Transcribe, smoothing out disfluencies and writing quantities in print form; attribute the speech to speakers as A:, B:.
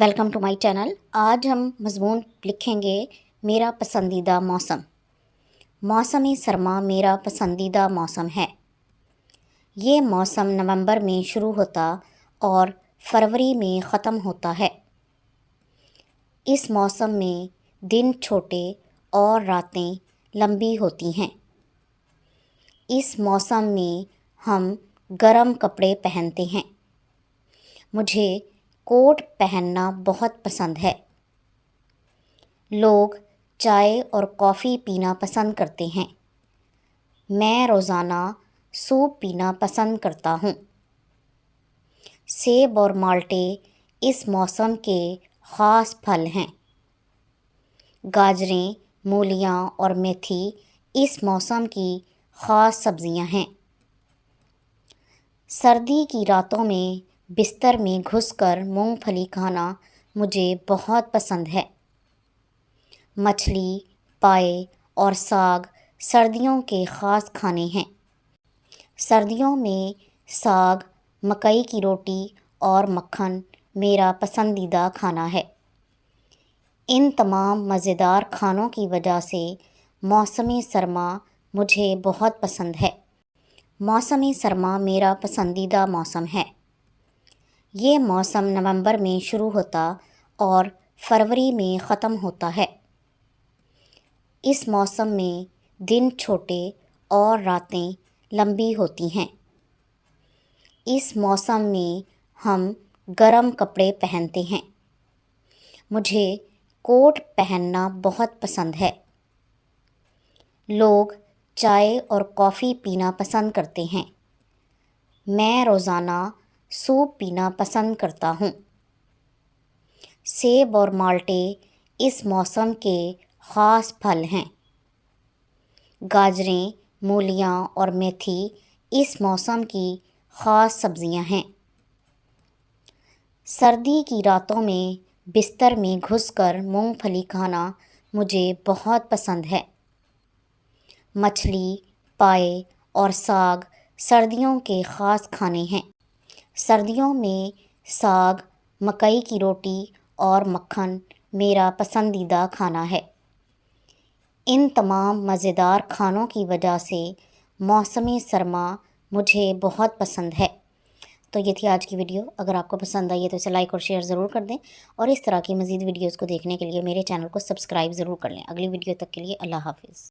A: Welcome to my channel. آج ہم مضمون لکھیں گے میرا پسندیدہ موسم۔ موسم سرما میرا پسندیدہ موسم ہے۔ یہ موسم نومبر میں شروع ہوتا اور فروری میں ختم ہوتا ہے۔ اس موسم میں دن چھوٹے اور راتیں لمبی ہوتی ہیں۔ اس موسم میں ہم گرم کپڑے پہنتے ہیں۔ مجھے کوٹ پہننا بہت پسند ہے۔ لوگ چائے اور کافی پینا پسند کرتے ہیں۔ میں روزانہ سوپ پینا پسند کرتا ہوں۔ سیب اور مالٹے اس موسم کے خاص پھل ہیں۔ گاجریں، مولیاں اور میتھی اس موسم کی خاص سبزیاں ہیں۔ سردی کی راتوں میں بستر میں گھس کر مونگ پھلی کھانا مجھے بہت پسند ہے۔ مچھلی، پائے اور ساگ سردیوں کے خاص کھانے ہیں۔ سردیوں میں ساگ، مکئی کی روٹی اور مکھن میرا پسندیدہ کھانا ہے۔ ان تمام مزیدار کھانوں کی وجہ سے موسم سرما مجھے بہت پسند ہے۔ موسم سرما میرا پسندیدہ موسم ہے۔ یہ موسم نومبر میں شروع ہوتا اور فروری میں ختم ہوتا ہے۔ اس موسم میں دن چھوٹے اور راتیں لمبی ہوتی ہیں۔ اس موسم میں ہم گرم کپڑے پہنتے ہیں۔ مجھے کوٹ پہننا بہت پسند ہے۔ لوگ چائے اور کافی پینا پسند کرتے ہیں۔ میں روزانہ سوپ پینا پسند کرتا ہوں۔ سیب اور مالٹے اس موسم کے خاص پھل ہیں۔ گاجریں، مولیاں اور میتھی اس موسم کی خاص سبزیاں ہیں۔ سردی کی راتوں میں بستر میں گھس کر مونگ پھلی کھانا مجھے بہت پسند ہے۔ مچھلی، پائے اور ساگ سردیوں کے خاص کھانے ہیں۔ سردیوں میں ساگ، مکئی کی روٹی اور مکھن میرا پسندیدہ کھانا ہے۔ ان تمام مزیدار کھانوں کی وجہ سے موسم سرما مجھے بہت پسند ہے۔ تو یہ تھی آج کی ویڈیو۔ اگر آپ کو پسند آئی ہے تو اسے لائک اور شیئر ضرور کر دیں، اور اس طرح کی مزید ویڈیوز کو دیکھنے کے لیے میرے چینل کو سبسکرائب ضرور کر لیں۔ اگلی ویڈیو تک کے لیے اللہ حافظ۔